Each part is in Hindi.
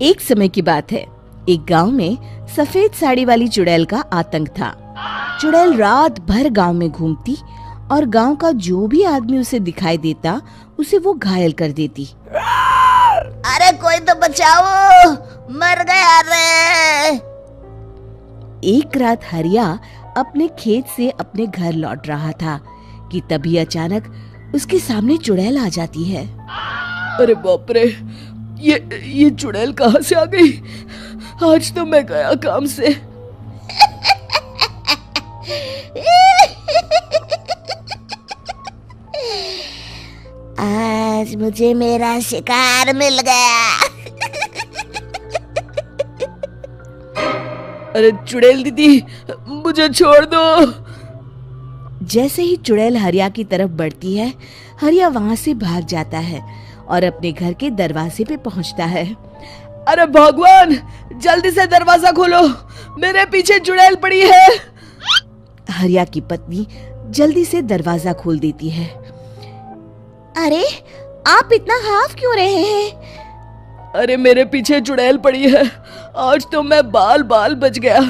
एक समय की बात है। एक गांव में सफेद साड़ी वाली चुड़ैल का आतंक था। चुड़ैल रात भर गांव में घूमती और गांव का जो भी आदमी उसे दिखाई देता उसे वो घायल कर देती। अरे कोई तो बचाओ, मर गया रे। एक रात हरिया अपने खेत से अपने घर लौट रहा था कि तभी अचानक उसके सामने चुड़ैल आ जाती है। अरे बाप रे, ये चुड़ैल कहाँ से आ गई? आज तो मैं गया काम से। आज मुझे मेरा शिकार मिल गया। अरे चुड़ैल दीदी, मुझे छोड़ दो। जैसे ही चुड़ैल हरिया की तरफ बढ़ती है, हरिया वहां से भाग जाता है और अपने घर के दरवाजे पे पहुंचता है। अरे भगवान, जल्दी से दरवाजा खोलो, मेरे पीछे चुड़ैल पड़ी है। हरिया की पत्नी जल्दी से दरवाजा खोल देती है। अरे आप इतना हाफ क्यों रहे हैं? अरे मेरे पीछे चुड़ैल पड़ी है, आज तो मैं बाल बाल बच गया।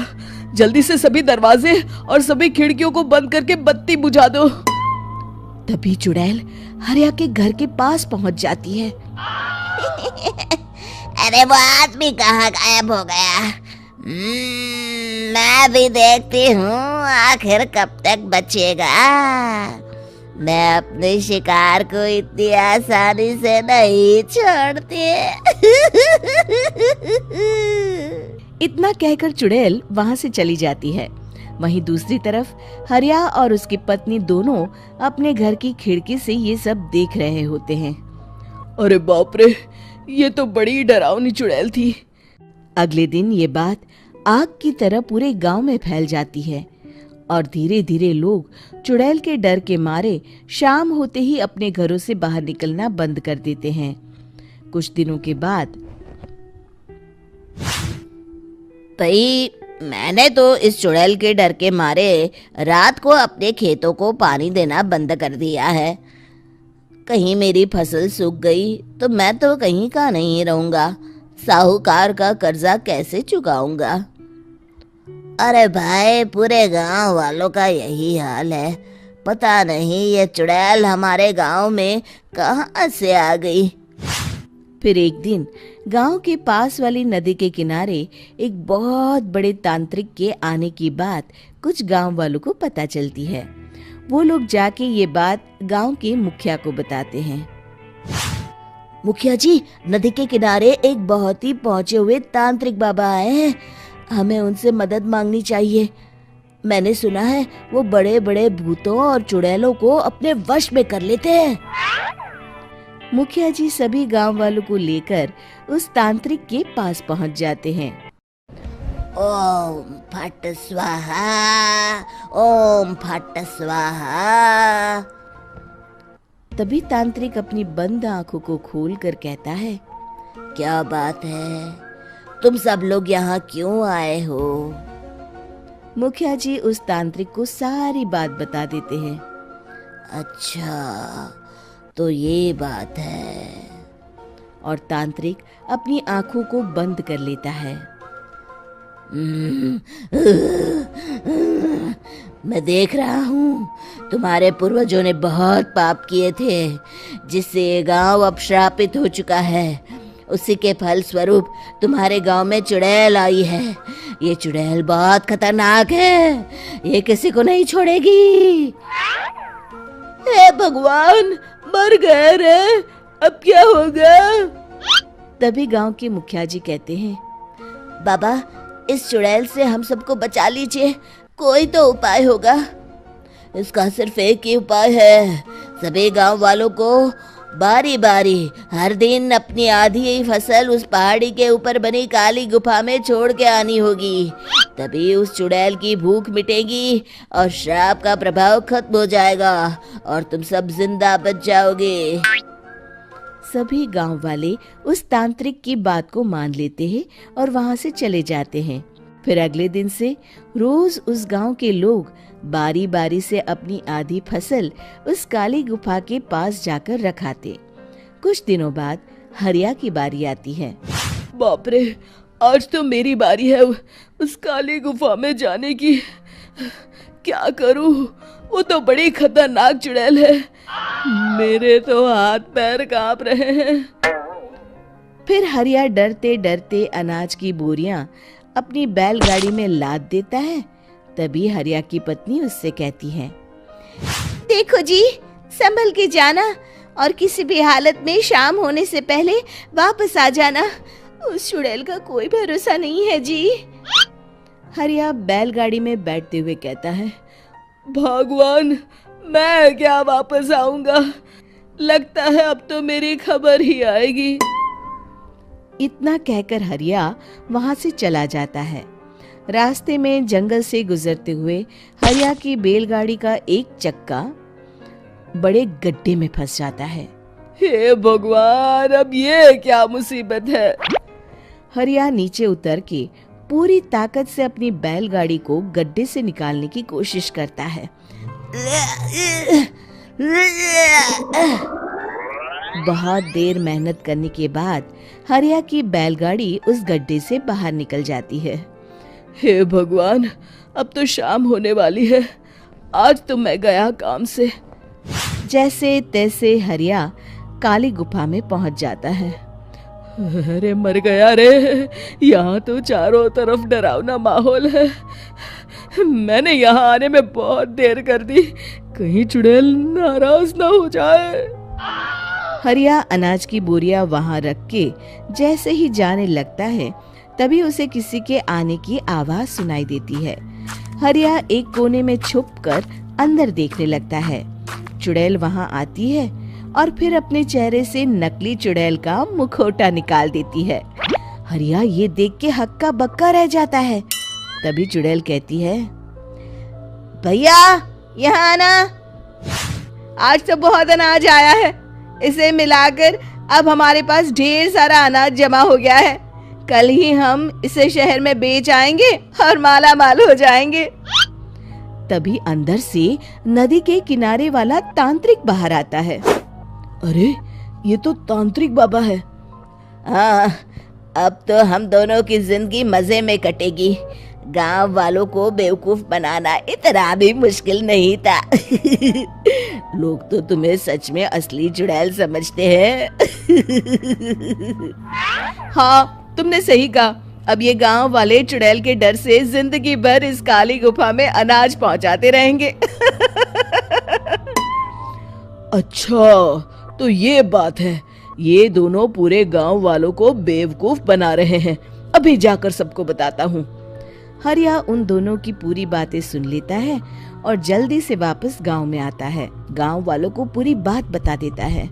जल्दी से सभी दरवाजे और सभी खिड़कियों को बंद करके बत्ती बुझा दो। तभी चुड़ैल हरिया के घर के पास पहुंच जाती है। अरे वो आदमी कहाँ गायब हो गया? मैं भी देखती हूँ आखिर कब तक बचेगा। मैं अपने शिकार को इतनी आसानी से नहीं छोड़ती। इतना कहकर चुड़ैल वहां से चली जाती है। वहीं दूसरी तरफ हरिया और उसकी पत्नी दोनों अपने घर की खिड़की से ये सब देख रहे होते हैं। अरे बाप रे, ये तो बड़ी डरावनी चुड़ैल थी। अगले दिन ये बात आग की तरह पूरे गांव में फैल जाती है और धीरे धीरे लोग चुड़ैल के डर के मारे शाम होते ही अपने घरों से बाहर निकलना बंद कर देते हैं। कुछ दिनों के बाद भाई, मैंने तो इस चुड़ैल के डर के मारे रात को अपने खेतों को पानी देना बंद कर दिया है। कहीं मेरी फसल सूख गई तो मैं तो कहीं का नहीं रहूंगा। साहूकार का कर्जा कैसे चुकाऊंगा? अरे भाई, पूरे गांव वालों का यही हाल है। पता नहीं ये चुड़ैल हमारे गांव में कहां से आ गई। फिर एक दिन गांव के पास वाली नदी के किनारे एक बहुत बड़े तांत्रिक के आने की बात कुछ गांव वालों को पता चलती है। वो लोग जाके ये बात गांव के मुखिया को बताते हैं। मुखिया जी, नदी के किनारे एक बहुत ही पहुंचे हुए तांत्रिक बाबा आए हैं। हमें उनसे मदद मांगनी चाहिए। मैंने सुना है वो बड़े बड़े भूतों और चुड़ैलों को अपने वश में कर लेते हैं। मुखिया जी सभी गांव वालों को लेकर उस तांत्रिक के पास पहुंच जाते हैं। ओम फट स्वाहा, ओम फट स्वाहा। तभी तांत्रिक अपनी बंद आंखों को खोलकर कहता है, क्या बात है? तुम सब लोग यहाँ क्यों आए हो? मुखिया जी उस तांत्रिक को सारी बात बता देते हैं। अच्छा, तो ये बात है। और तांत्रिक अपनी आंखों को बंद कर लेता है। मैं देख रहा हूँ तुम्हारे पूर्वजों ने बहुत पाप किए थे, जिससे ये गांव अब श्रापित हो चुका है। उसी के फल स्वरूप तुम्हारे गांव में चुड़ैल आई है। ये चुड़ैल बहुत खतरनाक है, ये किसी को नहीं छोड़ेगी। हे भगवान, मर गए रे, अब क्या होगा? तभी गांव के मुखिया जी कहते हैं, बाबा, इस चुड़ैल से हम सबको बचा लीजिए, कोई तो उपाय होगा। इसका सिर्फ एक ही उपाय है। सभी गांव वालों को बारी बारी हर दिन अपनी आधी फसल उस पहाड़ी के ऊपर बनी काली गुफा में छोड़ के आनी होगी। तभी उस चुड़ैल की भूख मिटेगी और श्राप का प्रभाव खत्म हो जाएगा और तुम सब जिंदा बच जाओगे। सभी गांव वाले उस तांत्रिक की बात को मान लेते हैं और वहां से चले जाते हैं। फिर अगले दिन से रोज उस गांव के लोग बारी बारी से अपनी आधी फसल उस काली गुफा के पास जाकर रखाते। कुछ दिनों बाद हरिया की बारी आती है। बाप रे, आज तो मेरी बारी है उस काली गुफा में जाने की। क्या करूं, वो तो बड़ी खतरनाक चुड़ैल है। मेरे तो हाथ पैर कांप रहे हैं। फिर हरिया डरते डरते अनाज की बोरियां अपनी बैलगाड़ी में लाद देता है। तभी हरिया की पत्नी उससे कहती है, देखो जी, संभल के जाना और किसी भी हालत में शाम होने से पहले वापस आ जाना। उस चुड़ैल का कोई भरोसा नहीं है जी। हरिया बैलगाड़ी में बैठते हुए कहता है, भगवान, मैं क्या वापस आऊंगा? लगता है अब तो मेरी खबर ही आएगी। इतना कहकर हरिया वहां से चला जाता है। रास्ते में जंगल से गुजरते हुए हरिया की बैलगाड़ी का एक चक्का बड़े गड्ढे में फंस जाता है। हे भगवान, अब ये क्या मुसीबत है? हरिया नीचे उतर के पूरी ताकत से अपनी बैलगाड़ी को गड्ढे से निकालने की कोशिश करता है। बहुत देर मेहनत करने के बाद हरिया की बैलगाड़ी उस गड्ढे से बाहर निकल जाती है। हे भगवान, अब तो शाम होने वाली है। आज तो मैं गया काम से। जैसे तैसे हरिया काली गुफा में पहुंच जाता है। अरे मर गया रे, यहाँ तो चारों तरफ डरावना माहौल है। मैंने यहाँ आने में बहुत देर कर दी, कहीं चुड़ैल नाराज ना हो जाए। हरिया अनाज की बोरिया वहां रख के जैसे ही जाने लगता है, तभी उसे किसी के आने की आवाज सुनाई देती है। हरिया एक कोने में छुपकर अंदर देखने लगता है। चुड़ैल वहां आती है और फिर अपने चेहरे से नकली चुड़ैल का मुखौटा निकाल देती है। हरिया ये देख के हक्का बक्का रह जाता है। तभी चुड़ैल कहती है, भैया यहाँ आना। आज तो बहुत अनाज आया है, इसे मिलाकर अब हमारे पास ढेर सारा अनाज जमा हो गया है। कल ही हम इसे शहर में बेच आएंगे और माला माल हो जाएंगे। तभी अंदर से नदी के किनारे वाला तांत्रिक बाहर आता है। अरे, ये तो तांत्रिक बाबा है। हाँ, अब तो हम दोनों की जिंदगी मजे में कटेगी। गांव वालों को बेवकूफ बनाना इतना भी मुश्किल नहीं था। लोग तो तुम्हें सच में असली चुड़ैल समझते हैं। हाँ, तुमने सही कहा। अब ये गांव वाले चुड़ैल के डर से जिंदगी भर इस काली गुफा में अनाज पहुंचाते रहेंगे। अच्छा, तो ये बात है। ये दोनों पूरे गांव वालों को बेवकूफ बना रहे हैं। अभी जाकर सबको बताता हूँ। हरिया उन दोनों की पूरी बातें सुन लेता है और जल्दी से वापस गांव में आता है। गांव वालों को पूरी बात बता देता है।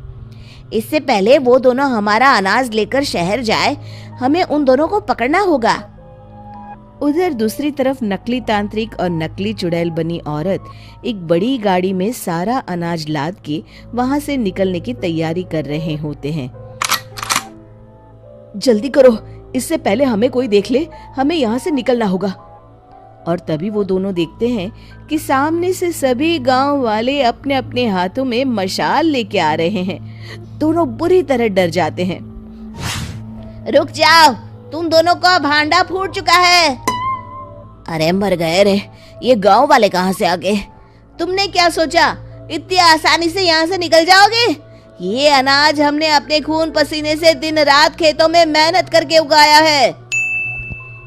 इससे पहले वो दोनों हमारा अनाज लेकर शहर जाए, हमें उन दोनों को पकड़ना होगा। उधर दूसरी तरफ नकली तांत्रिक और नकली चुड़ैल बनी औरत एक बड़ी गाड़ी में सारा अनाज लाद के वहां से निकलने की तैयारी कर रहे होते हैं। जल्दी करो, इससे पहले हमें कोई देख ले। हमें यहाँ से निकलना होगा। और तभी वो दोनों देखते हैं कि सामने से सभी गांव वाले अपने अपने हाथों में मशाल लेके आ रहे हैं। दोनों बुरी तरह डर जाते हैं। रुक जाओ, तुम दोनों का भांडा फूट चुका है। अरे मर गए रे, ये गांव वाले कहाँ से आ गए? तुमने क्या सोचा इतनी आसानी से यहाँ से निकल जाओगे? ये अनाज हमने अपने खून पसीने से दिन रात खेतों में मेहनत करके उगाया है।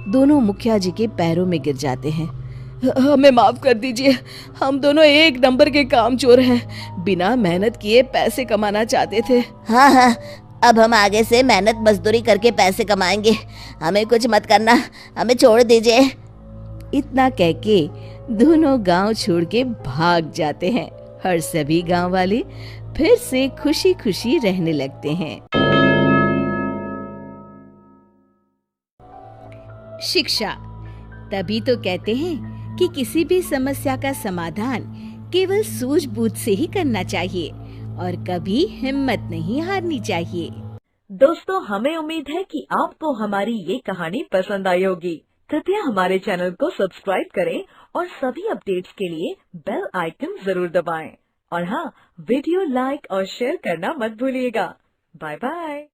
दोनों मुखिया जी के पैरों में गिर जाते हैं। हमें माफ कर दीजिए, हम दोनों एक नंबर के कामचोर हैं। बिना मेहनत किए पैसे कमाना चाहते थे। हाँ, अब हम आगे से मेहनत मजदूरी करके पैसे कमाएंगे। हमें कुछ मत करना, हमें छोड़ दीजिए। इतना कह के दोनों गांव छोड़ के भाग जाते हैं और सभी गांव वाले फिर से खुशी खुशी रहने लगते हैं। शिक्षा, तभी तो कहते हैं कि किसी भी समस्या का समाधान केवल सूझबूझ से ही करना चाहिए और कभी हिम्मत नहीं हारनी चाहिए। दोस्तों, हमें उम्मीद है कि आपको हमारी ये कहानी पसंद आई होगी। कृपया हमारे चैनल को सब्सक्राइब करें और सभी अपडेट्स के लिए बेल आइकन जरूर दबाएं। और हाँ, वीडियो लाइक और शेयर करना मत भूलिएगा। Bye bye.